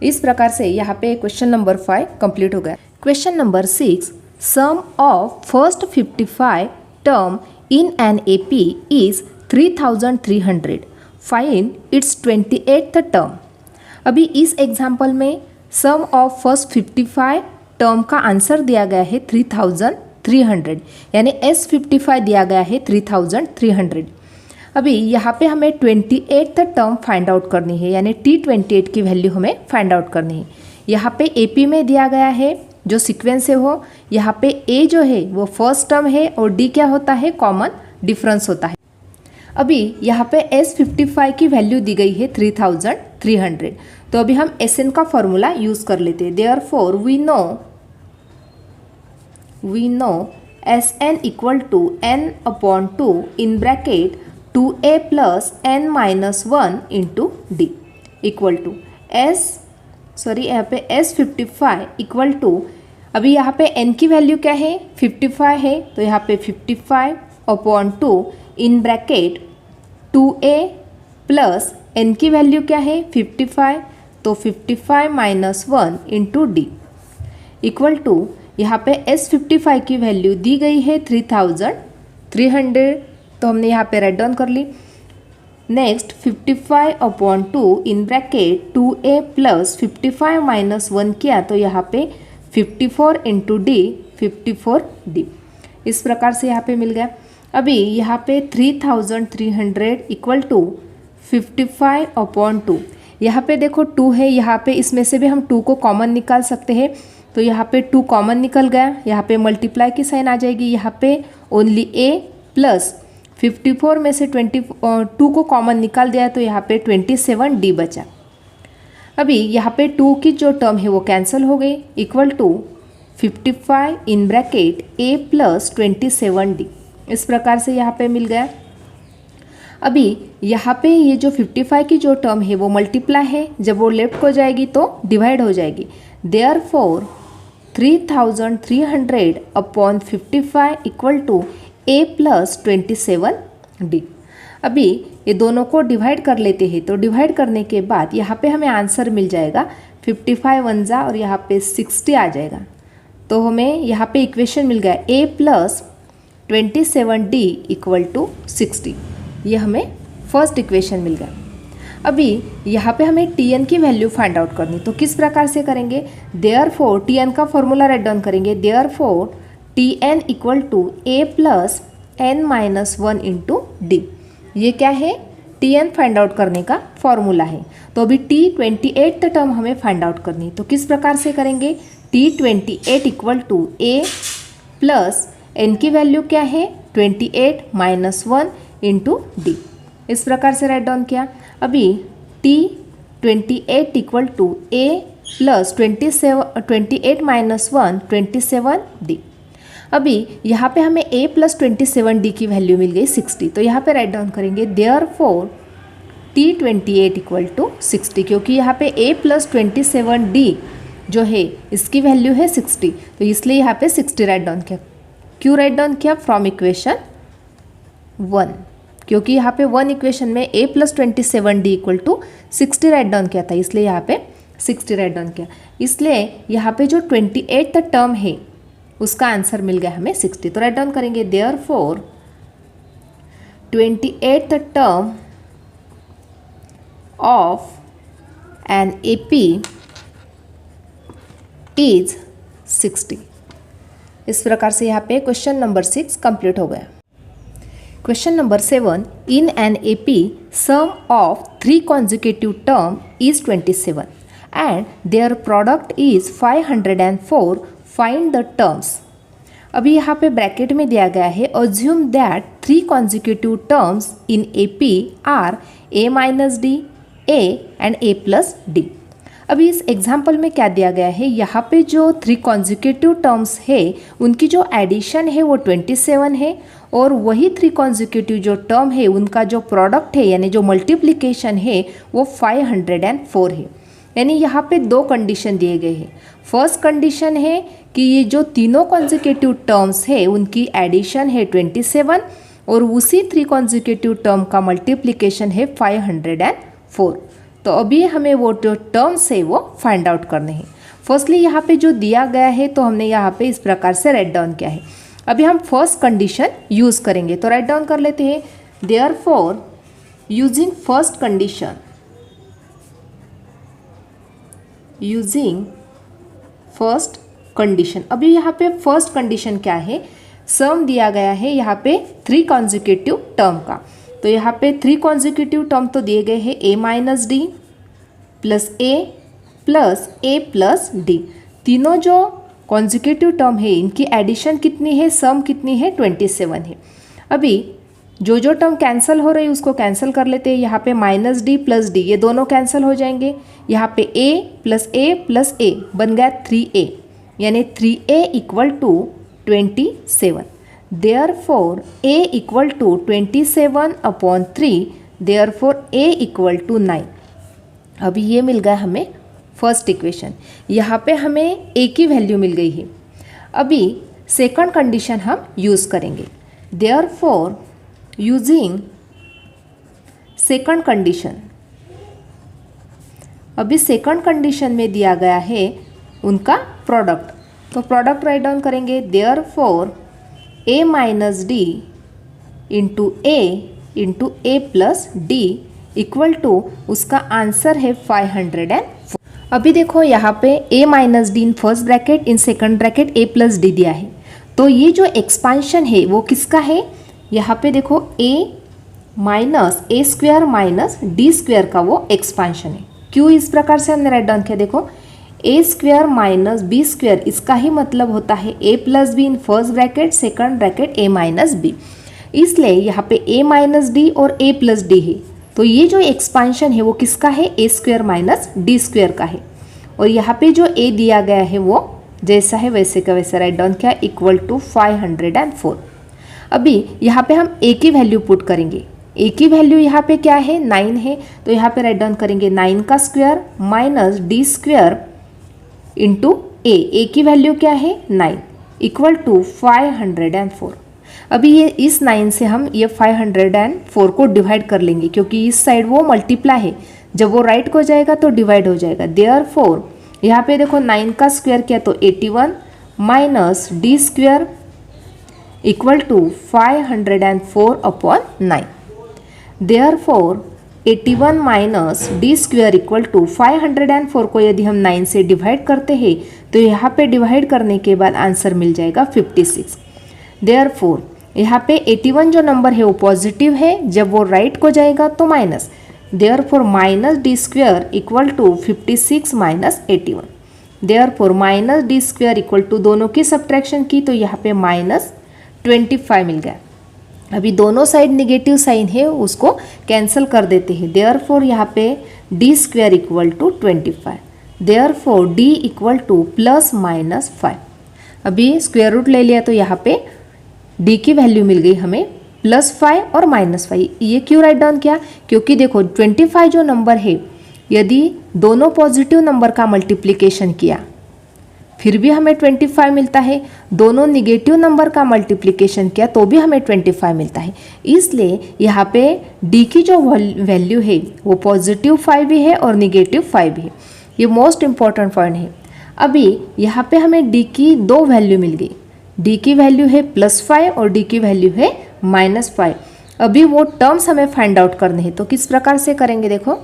इस प्रकार से यहाँ पे क्वेश्चन नंबर 5 कंप्लीट हो गया। Question number 6 sum of first 55 term in an AP is 3300 find its 28th term। अभी इस एग्जाम्पल में सम ऑफ फर्स्ट 55 टर्म का आंसर दिया गया है 3300 यानी S55 दिया गया है 3300। अभी यहाँ पे हमें 28th टर्म फाइंड आउट करनी है, यानी T28 की वैल्यू हमें फाइंड आउट करनी है। यहाँ पे AP में दिया गया है जो सीक्वेंस है वो, यहाँ पे A जो है वो फर्स्ट टर्म है और D क्या होता है, कॉमन डिफरेंस होता है। अभी यहाँ पे S55 की वैल्यू दी गई है 3300। तो अभी हम Sn का फॉर्मूला यूज कर लेते हैं। Therefore we know Sn equal to n/2 in bracket 2a plus n-1 into d equal to यहाँ पे S55 इक्वल टू, अभी यहाँ पे n की वैल्यू क्या है 55 है, तो यहाँ पे 55/2 in bracket 2a plus n की वैल्यू क्या है 55, तो 55 - 1 इंटू डी इक्वल टू, यहाँ पे S55 की वैल्यू दी गई है 3300, तो हमने यहाँ पे राइट डाउन कर ली। Next 55/2 in bracket 2a plus 55 - 1 किया तो यहाँ पे 54 इंटू डी 54d। इस प्रकार से यहाँ पे मिल गया। अभी यहाँ पे 3300 इक्वल टू 55/2, यहाँ पे देखो 2 है, यहाँ पे इसमें से भी हम 2 को कॉमन निकाल सकते हैं, तो यहाँ पे 2 कॉमन निकल गया, यहाँ पे मल्टीप्लाई की साइन आ जाएगी, यहाँ पे ओनली a प्लस 54 में से 2 को कॉमन निकाल दिया तो यहाँ पे 27d बचा। अभी यहाँ पे 2 की जो टर्म है वो कैंसिल हो गई, equal to 55 in bracket a plus 27d। इस प्रकार से यहाँ पे मिल गया। अभी यहाँ पे ये जो 55 की जो टर्म है वो मल्टीप्लाई है, जब वो लेफ्ट को जाएगी तो डिवाइड हो जाएगी। Therefore 3300/55 equal to a plus 27d। अभी ये दोनों को डिवाइड कर लेते हैं, तो डिवाइड करने के बाद यहाँ पे हमें आंसर मिल जाएगा 55 1 जा और यहाँ पे 60 आ जाएगा। तो हमें यहाँ पे इक्वेशन मिल गया a plus 27d equal to 60। ये हमें फर्स्ट इक्वेशन मिल गया। अभी यहाँ पे हमें Tn की वैल्यू फाइंड आउट करनी, तो किस प्रकार से करेंगे, देयरफॉर Tn का फॉर्मूला राइट डाउन करेंगे, therefore Tn equal to a plus n minus 1 into d. ये क्या है, Tn फाइंड आउट करने का फॉर्मूला है। तो अभी T28 टर्म हमें फाइंड आउट करनी, तो किस प्रकार से करेंगे, T28 equal to a plus n की वैल्यू क्या है 28 माइनस 1 इंटू डी। इस प्रकार से राइट डाउन किया। अभी T28 equal to a plus 28 minus 1 27 d. अभी यहाँ पे हमें a प्लस 27 डी की वैल्यू मिल गई 60, तो यहाँ पे राइट डाउन करेंगे देयरफॉर T28 इक्वल टू 60, क्योंकि यहाँ पे a प्लस 27 डी जो है इसकी वैल्यू है 60, तो इसलिए यहाँ पे 60 राइट डाउन किया। क्यों राइट डाउन किया, फ्रॉम इक्वेशन 1, क्योंकि यहाँ पे 1 इक्वेशन में a plus 27 d equal to 60 right down किया था, इसलिए यहाँ पे 60 राइट डाउन किया। इसलिए यहाँ पे जो 28 टर्म है उसका आंसर मिल गया हमें 60, तो राइट डाउन करेंगे therefore 28th term of an AP is 60। इस प्रकार से यहाँ पे क्वेश्चन नंबर 6 कंप्लीट हो गया। Question number 7, in an AP sum of 3 consecutive term is 27 and their product is 504, find the terms. अभी यहाँ पे ब्रैकेट में दिया गया है, assume that 3 consecutive terms in AP are a minus d, a and a plus d. अभी इस example में क्या दिया गया है, यहाँ पे जो 3 consecutive टर्म्स है उनकी जो एडिशन है वो 27 है, और वही 3 consecutive जो टर्म है उनका जो प्रोडक्ट है यानी जो मल्टीप्लिकेशन है वो 504 है। यानी यहाँ पे 2 कंडीशन दिए गए हैं। फर्स्ट कंडीशन है कि ये जो तीनों consecutive टर्म्स है उनकी एडिशन है 27, और उसी 3 consecutive टर्म का मल्टीप्लिकेशन है 504। तो अभी हमें वो जो टर्म्स है वो फाइंड आउट करने हैं। फर्स्टली यहाँ पे जो दिया गया है तो हमने यहाँ पे इस प्रकार से राइट डाउन किया है। अभी हम फर्स्ट कंडीशन यूज़ करेंगे, तो राइट डाउन कर लेते हैं therefore using first condition, using first condition. अभी यहाँ पे फर्स्ट कंडीशन क्या है, सम दिया गया है यहाँ पे 3 consecutive टर्म का, तो यहाँ पे 3 consecutive टर्म तो दिए गए हैं a minus d plus a plus D. तीनों जो consecutive टर्म है इनकी एडिशन कितनी है, सम कितनी है 27 है। अभी जो जो टर्म कैंसिल हो रही है उसको कैंसिल कर लेते हैं। यहाँ पे माइनस डी प्लस डी ये दोनों कैंसिल हो जाएंगे। यहाँ पे a प्लस a बन गया 3a, यानी 3a equal to 27। Therefore a equal to 27 upon 3, therefore a equal to 9। अभी ये मिल गया हमें फर्स्ट इक्वेशन। यहाँ पे हमें a की वैल्यू मिल गई है। अभी सेकंड कंडीशन हम यूज़ करेंगे, देयरफॉर यूजिंग सेकंड कंडीशन। अभी सेकंड कंडीशन में दिया गया है उनका प्रोडक्ट, तो प्रोडक्ट राइट डाउन करेंगे therefore a minus d into a plus d equal to उसका आंसर है 504। अभी देखो यहाँ पे a minus d in first bracket, in second bracket a plus d दिया है, तो ये जो एक्सपांशन है वो किसका है, यहाँ पे देखो a minus a square minus d square का वो एक्सपांशन है। क्यों इस प्रकार से हमने राइट डाउन किया, देखो a square minus b square, इसका ही मतलब होता है a plus b in first bracket, second bracket a minus b. इसलिए यहाँ पे a माइनस डी और a प्लस डी है, तो ये जो एक्सपांशन है वो किसका है, a square minus d square का है। और यहाँ पे जो a दिया गया है वो जैसा है वैसे का वैसा राइट डाउन किया, इक्वल टू 504। अभी यहाँ पे हम a की वैल्यू पुट करेंगे। a की वैल्यू यहाँ पे क्या है, 9 है, तो यहाँ पे राइट डाउन करेंगे 9 का square minus d square into a की वैल्यू क्या है 9 इक्वल टू 504। अभी ये इस 9 से हम ये 504 को डिवाइड कर लेंगे, क्योंकि इस साइड वो मल्टीप्लाई है, जब वो राइट को जाएगा तो डिवाइड हो जाएगा। देयरफॉर यहाँ पे देखो 9 का स्क्वायर किया तो 81 minus d square equal to 504 upon 9। Therefore 81 minus d square equal to 504 को यदि हम 9 से डिवाइड करते हैं तो यहाँ पे डिवाइड करने के बाद आंसर मिल जाएगा 56। देयरफॉर यहाँ पे 81 जो नंबर है वो पॉजिटिव है, जब वो राइट को जाएगा तो minus, therefore minus d square equal to 56 minus 81। Therefore minus d square equal to दोनों की सब्ट्रैक्शन की तो यहाँ पे माइनस 25 मिल गया। अभी दोनों साइड निगेटिव साइन है उसको कैंसिल कर देते हैं। देयरफॉर यहाँ पे d square equal to 25। Therefore d equal to plus minus 5। अभी स्क्वायर रूट ले लिया तो यहाँ पे डी की वैल्यू मिल गई हमें +5 और -5। ये क्यों राइट डाउन किया? क्योंकि देखो 25 जो नंबर है यदि दोनों पॉजिटिव नंबर का मल्टीप्लिकेशन किया फिर भी हमें 25 मिलता है, दोनों निगेटिव नंबर का मल्टीप्लिकेशन किया तो भी हमें 25 मिलता है। इसलिए यहाँ पे डी की जो वैल्यू है वो +5 भी है और -5 भी है। ये मोस्ट इम्पॉर्टेंट पॉइंट है। अभी यहाँ पे हमें डी की दो वैल्यू मिल गई, डी की वैल्यू है +5 और डी की वैल्यू है -5। अभी वो टर्म्स हमें फाइंड आउट करने हैं तो किस प्रकार से करेंगे देखो।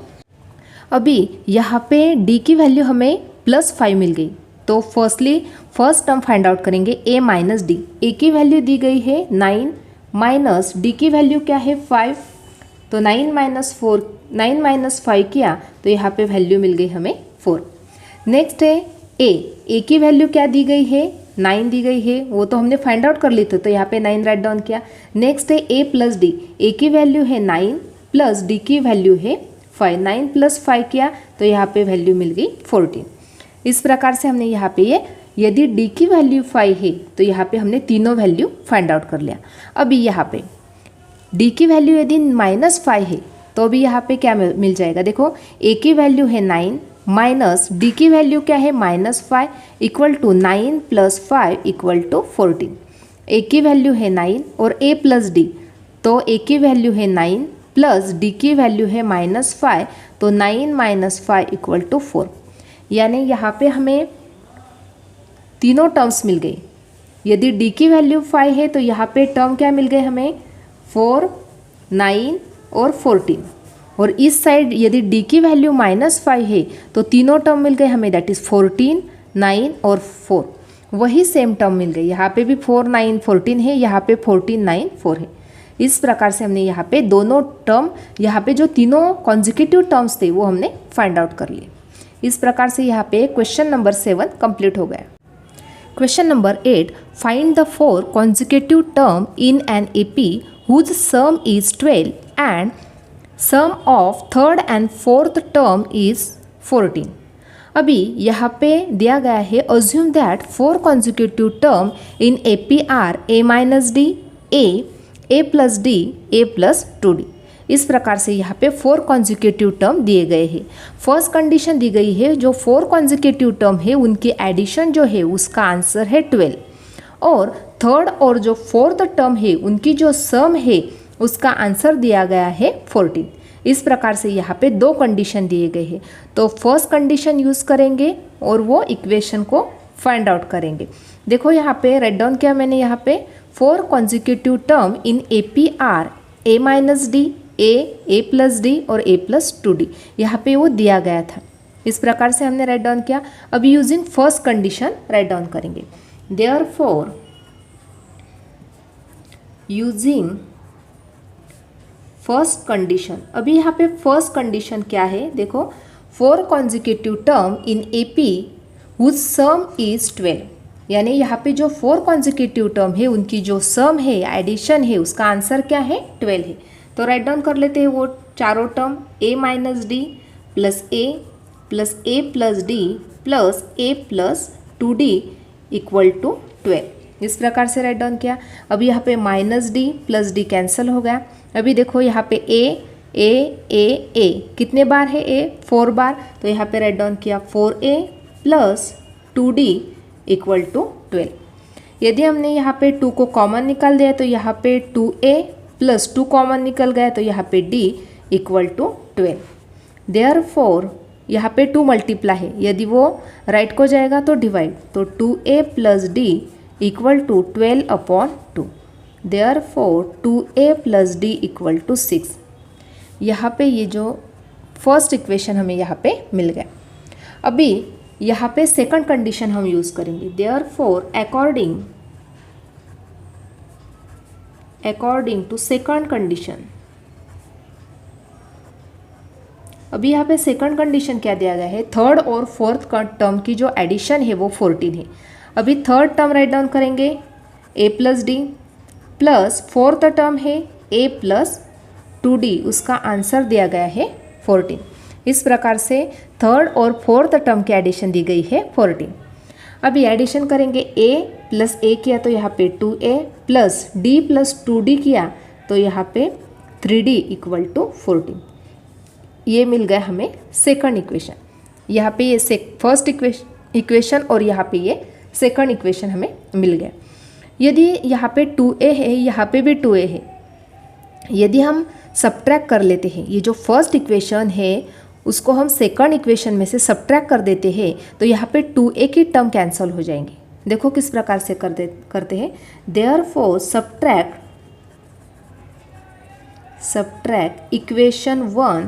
अभी यहाँ पे डी की वैल्यू हमें +5 मिल गई तो फर्स्ट टर्म फाइंड आउट करेंगे a माइनस डी। ए की वैल्यू दी गई है 9 माइनस डी की वैल्यू क्या है 5, तो 9 माइनस 5 किया तो यहाँ पे वैल्यू मिल गई हमें 4। नेक्स्ट है ए की वैल्यू क्या दी गई है 9 दी गई है, वो तो हमने फाइंड आउट कर ली थी तो यहाँ पे 9 राइट डाउन किया। नेक्स्ट है a प्लस डी। ए की वैल्यू है 9 प्लस डी की वैल्यू है 5। 9 + 5 किया तो यहाँ पे वैल्यू मिल गई 14। इस प्रकार से हमने यहाँ पे ये यदि डी की वैल्यू 5 है तो यहाँ पे हमने तीनों वैल्यू फाइंड आउट कर लिया। अभी यहाँ पे डी की वैल्यू यदि -5 है तो अभी यहाँ पे क्या मिल जाएगा देखो। ए की वैल्यू है 9 माइनस डी की वैल्यू क्या है -5 इक्वल टू 9 + 5 इक्वल टू 14। ए की वैल्यू है 9 और ए प्लस डी, तो ए की वैल्यू है 9 प्लस डी की वैल्यू है -5, तो 9 - 5 इक्वल टू 4। यानी यहाँ पे हमें तीनों टर्म्स मिल गए। यदि डी की वैल्यू 5 है तो यहाँ पे टर्म क्या मिल गए हमें 4, 9 और 14। और इस साइड यदि डी की वैल्यू -5 है तो तीनों टर्म मिल गए हमें, दैट इज़ 14, 9 और 4। वही सेम टर्म मिल गई, यहाँ पे भी 4, 9, 14 है, यहाँ पे 14, 9, 4 है। इस प्रकार से हमने यहाँ पे दोनों टर्म, यहाँ पे जो तीनों कॉन्जिक्यूटिव टर्म्स थे वो हमने फाइंड आउट कर लिए। इस प्रकार से यहाँ पे क्वेश्चन नंबर 7 कंप्लीट हो गया। Question number 8, find the 4 consecutive term in an AP whose sum is 12 and sum of third and fourth term is 14। अभी यहाँ पे दिया गया है assume that 4 consecutive term in AP are a minus d, a plus d, a plus 2d। इस प्रकार से यहाँ पे 4 कॉन्जिक्यूटिव टर्म दिए गए हैं। फर्स्ट कंडीशन दी गई है जो 4 कॉन्जिक्यूटिव टर्म है उनकी एडिशन जो है उसका आंसर है 12, और थर्ड और जो फोर्थ टर्म है उनकी जो सम है उसका आंसर दिया गया है 14। इस प्रकार से यहाँ पे दो कंडीशन दिए गए हैं, तो फर्स्ट कंडीशन यूज़ करेंगे और वो इक्वेशन को फाइंड आउट करेंगे। देखो यहाँ पे राइट डाउन किया मैंने, यहाँ पे 4 consecutive term in AP are a minus d, a plus d और a प्लस 2d, यहाँ पे वो दिया गया था। इस प्रकार से हमने राइट डाउन किया। अभी using first condition right down करेंगे। देयरफॉर यूजिंग फर्स्ट कंडीशन, अभी यहाँ पे फर्स्ट कंडीशन क्या है देखो, 4 consecutive term in AP whose sum is 12, यानी यहाँ पे जो 4 कॉन्जिक्यूटिव टर्म है उनकी जो सम है एडिशन है उसका आंसर क्या है 12 है। तो राइट डाउन कर लेते हैं वो चारों term, a minus d plus a plus d plus a plus 2d equal to 12। इस प्रकार से राइट डाउन किया। अभी यहाँ पे minus d plus D cancel हो गया। अभी देखो यहाँ पे a कितने बार है a 4 बार, तो यहाँ पे राइट डाउन किया 4a plus 2d equal to 12। यदि हमने यहाँ पे 2 को कॉमन निकाल दिया तो यहाँ पे 2a प्लस 2 कॉमन निकल गया तो यहाँ पे d इक्वल टू 12। देयरफॉर यहाँ पे 2 मल्टीप्लाई है, यदि वो राइट को जाएगा तो डिवाइड, तो 2a plus d equal to 12/2। Therefore 2a plus d equal to 6। यहाँ पे ये जो फर्स्ट इक्वेशन हमें यहाँ पे मिल गया। अभी यहाँ पे सेकंड कंडीशन हम यूज़ करेंगे। Therefore according to second condition, अभी यहाँ पे सेकंड कंडीशन क्या दिया गया है, थर्ड और फोर्थ टर्म की जो एडिशन है वो 14 है। अभी थर्ड टर्म राइट डाउन करेंगे a plus d, plus fourth term है a प्लस 2d, उसका आंसर दिया गया है 14। इस प्रकार से थर्ड और फोर्थ टर्म की एडिशन दी गई है 14। अभी एडिशन करेंगे a प्लस a किया तो यहाँ पे 2a plus d plus 2d किया तो यहाँ पे 3d इक्वल टू 14। ये मिल गया हमें सेकंड इक्वेशन। यहाँ पे ये फर्स्ट इक्वेशन और यहाँ पे ये सेकंड इक्वेशन हमें मिल गया। यदि यहाँ पे 2a है, यहाँ पे भी 2a है, यदि हम सब्ट्रैक्ट कर लेते हैं, ये जो फर्स्ट इक्वेशन है उसको हम सेकंड इक्वेशन में से सब्ट्रैक्ट कर देते हैं तो यहाँ पे 2a की टर्म कैंसिल हो जाएंगे। देखो किस प्रकार से करते हैं। Therefore subtract equation 1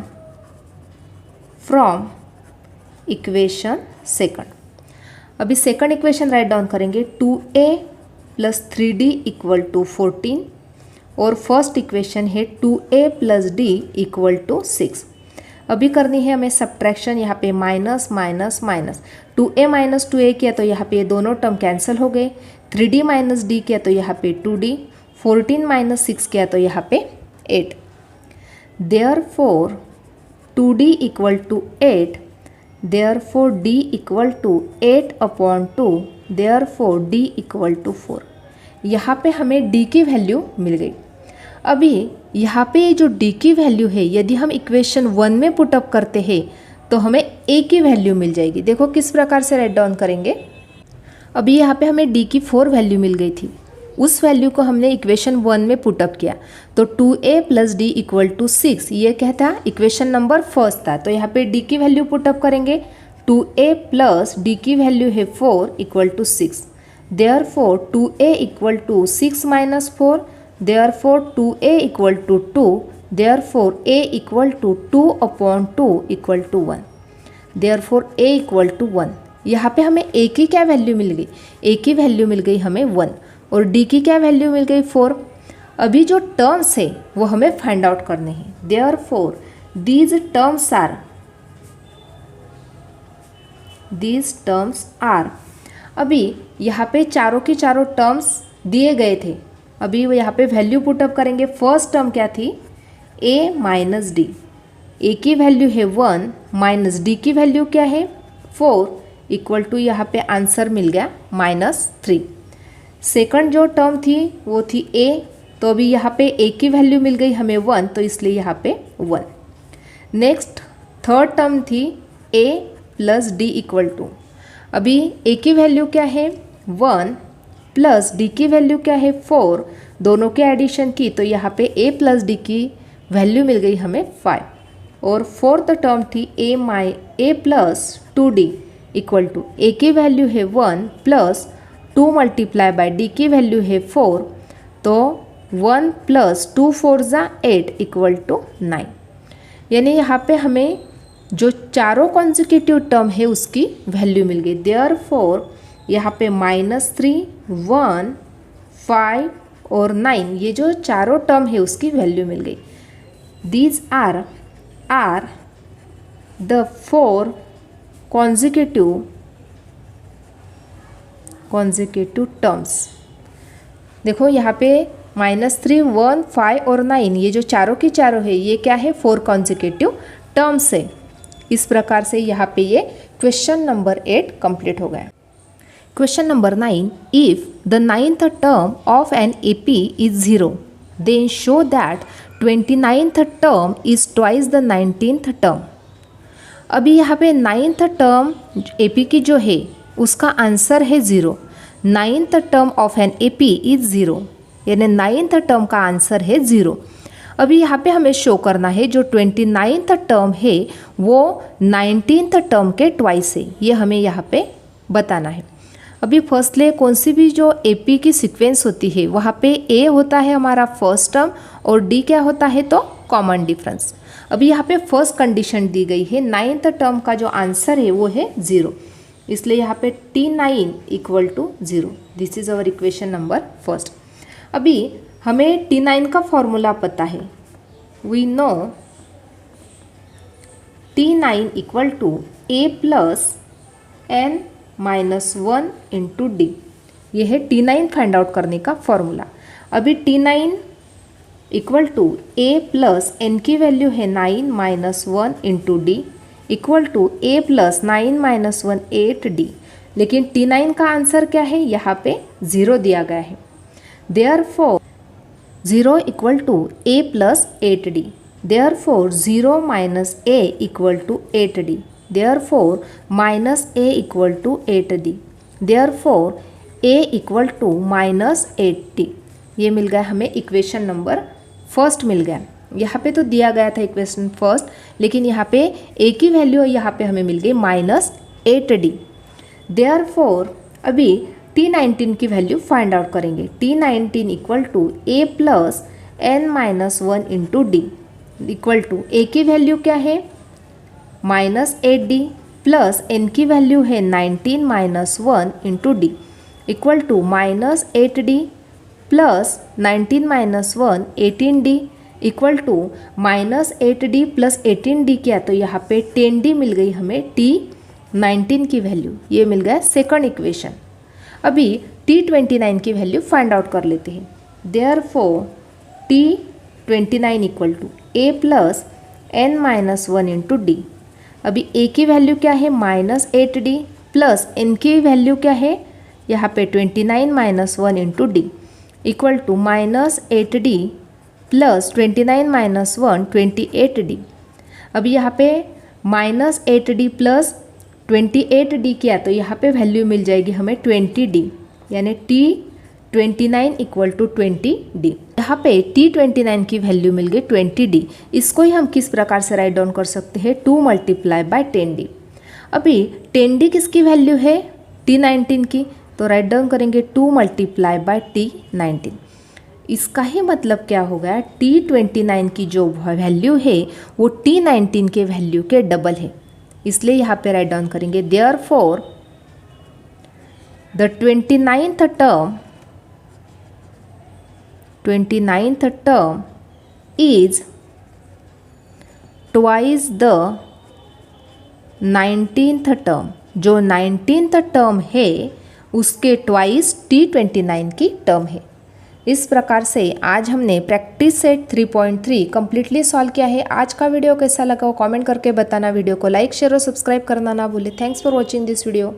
from equation second. अभी सेकंड इक्वेशन राइट डाउन करेंगे 2a plus 3d equal to 14 और फर्स्ट इक्वेशन है 2a plus d equal to 6। अभी करनी है हमें सब्ट्रैक्शन, यहाँ पे minus minus minus, 2a minus 2a किया तो यहाँ पे ये दोनों टर्म कैंसिल हो गए, 3d माइनस d किया तो यहाँ पे 2d, 14 माइनस 6 किया तो यहाँ पे 8। Therefore 2d equal to 8, therefore d equal to 8 upon 2, therefore d equal to 4। यहाँ पे हमें d की वैल्यू मिल गई। अभी यहाँ पे जो d की वैल्यू है यदि हम इक्वेशन 1 में पुटअप करते हैं तो हमें a की वैल्यू मिल जाएगी। देखो किस प्रकार से राइट डाउन करेंगे। अभी यहाँ पे हमें d की 4 वैल्यू मिल गई थी, उस वैल्यू को हमने इक्वेशन 1 में पुटअप किया तो 2a plus d equal to 6, ये क्या था, इक्वेशन नंबर फर्स्ट था। तो यहाँ पे d की वैल्यू पुटअप करेंगे, 2a प्लस d की वैल्यू है 4 equal to 6। Therefore 2a equal to 6 minus 4, therefore 2a equal to 2, therefore a equal to 2 upon 2 equal to 1, therefore a equal to 1। यहाँ पे हमें a की क्या वैल्यू मिल गई, a की वैल्यू मिल गई हमें 1 और d की क्या वैल्यू मिल गई 4। अभी जो टर्म्स है वो हमें फाइंड आउट करने हैं। देयरफॉर दीज टर्म्स आर, अभी यहाँ पे चारों की चारों टर्म्स दिए गए थे। अभी वो यहाँ पे वैल्यू पुटअप करेंगे। फर्स्ट टर्म क्या थी, a माइनस डी, a की वैल्यू है 1 माइनस d की वैल्यू क्या है 4 इक्वल टू, यहाँ पे आंसर मिल गया -3। सेकंड जो टर्म थी वो थी a, तो अभी यहाँ पे a की वैल्यू मिल गई हमें 1 तो इसलिए यहाँ पे 1। नेक्स्ट थर्ड टर्म थी a plus d equal to, अभी a की वैल्यू क्या है 1 प्लस d की वैल्यू क्या है 4, दोनों के एडिशन की तो यहाँ पे a प्लस डी की वैल्यू मिल गई हमें 5। और फोर्थ टर्म थी a plus 2d equal to, a की वैल्यू है 1 प्लस 2 मल्टीप्लाई बाय d की वैल्यू है 4, तो 1 प्लस 2 4 ज़ा 8 इक्वल टू 9। यानी यहाँ पे हमें जो चारों कॉन्जिक्यूटिव टर्म है उसकी वैल्यू मिल गई। देयरफॉर यहाँ पे -3, 1, 5 और 9, ये जो चारों टर्म है उसकी वैल्यू मिल गई। These are the 4 consecutive terms. देखो यहाँ पे -3, 1, 5 और 9, ये जो चारों की चारों है ये क्या है, 4 कॉन्जिक्यूटिव टर्म्स है। इस प्रकार से यहाँ पे ये क्वेश्चन नंबर 8 कंप्लीट हो गया। Question number 9, if the 9th term of an AP is 0 then show that 29th term is twice the 19th term. अभी यहाँ पे 9th टर्म AP की जो है उसका आंसर है 0, 9th term of an AP is 0, यानी 9th टर्म का आंसर है 0। अभी यहाँ पे हमें शो करना है जो 29th टर्म है वो 19th टर्म के ट्वाइस है, ये हमें यहाँ पे बताना है। अभी फर्स्टली कौन सी भी जो AP की सीक्वेंस होती है वहाँ पे A होता है हमारा फर्स्ट टर्म और D क्या होता है तो कॉमन डिफरेंस। अभी यहाँ पे फर्स्ट कंडीशन दी गई है, 9th टर्म का जो आंसर है वो है 0, इसलिए यहाँ पे T9 equal to 0। This is our equation number first. अभी हमें T9 का फॉर्मूला पता है, we know T9 equal to A plus n minus 1 into d. ये है T9 फाइंड आउट करने का फॉर्मूला। अभी T9 equal to A plus n की वैल्यू है 9 minus 1 into d equal to A plus 9 minus 1 8D। लेकिन T9 का answer क्या है, यहाँ पे 0 दिया गया है। Therefore 0 equal to A plus 8D। Therefore 0 minus A equal to 8D। Therefore minus A equal to 8D। Therefore A equal to minus 8D। ये मिल गया हमें इक्वेशन नंबर फर्स्ट मिल गया। यहाँ पे तो दिया गया था इक्वेशन फर्स्ट, लेकिन यहाँ पे A की वैल्यू यहाँ पे हमें मिल गई माइनस 8D। देयरफॉर अभी T19 की वैल्यू फाइंड आउट करेंगे। T19 equal to A plus n minus 1 into d equal to A की वैल्यू क्या है माइनस 8D प्लस n की वैल्यू है 19 minus 1 into d equal to minus 8D plus 19 minus 1 18D equal to minus 8D plus 18D किया तो यहाँ पे 10D मिल गई हमें T19 की वैल्यू। ये मिल गया सेकंड इक्वेशन। अभी T29 की वैल्यू फाइंड आउट कर लेते हैं। Therefore T29 equal to A plus n minus 1 into d. अभी A की वैल्यू क्या है माइनस 8D प्लस n की वैल्यू क्या है यहाँ पे 29 minus 1 into d equal to minus 8D plus 29 minus 1 28D। अभी यहाँ पे माइनस 8D प्लस 28D किया तो यहाँ पे वैल्यू मिल जाएगी हमें 20D, यानी T29 इक्वल टू 20D। यहाँ पे T29 की वैल्यू मिल गई 20D। इसको ही हम किस प्रकार से राइट डाउन कर सकते हैं, 2 मल्टीप्लाई बाय 10D। अभी 10D किसकी वैल्यू है T19 की, तो राइट डाउन करेंगे 2 मल्टीप्लाई बाय T19। इसका ही मतलब क्या हो गया, T29 की जो वैल्यू है वो T19 के वैल्यू के डबल है, इसलिए यहाँ पे राइट डाउन करेंगे therefore the 29th term is twice the 19th term. जो 19th टर्म है उसके ट्वाइस T29 की टर्म है। इस प्रकार से आज हमने प्रैक्टिस सेट 3.3 कम्प्लीटली सॉल्व किया है। आज का वीडियो कैसा लगा वो कमेंट करके बताना। वीडियो को लाइक शेयर और सब्सक्राइब करना ना भूले। Thanks for watching this video.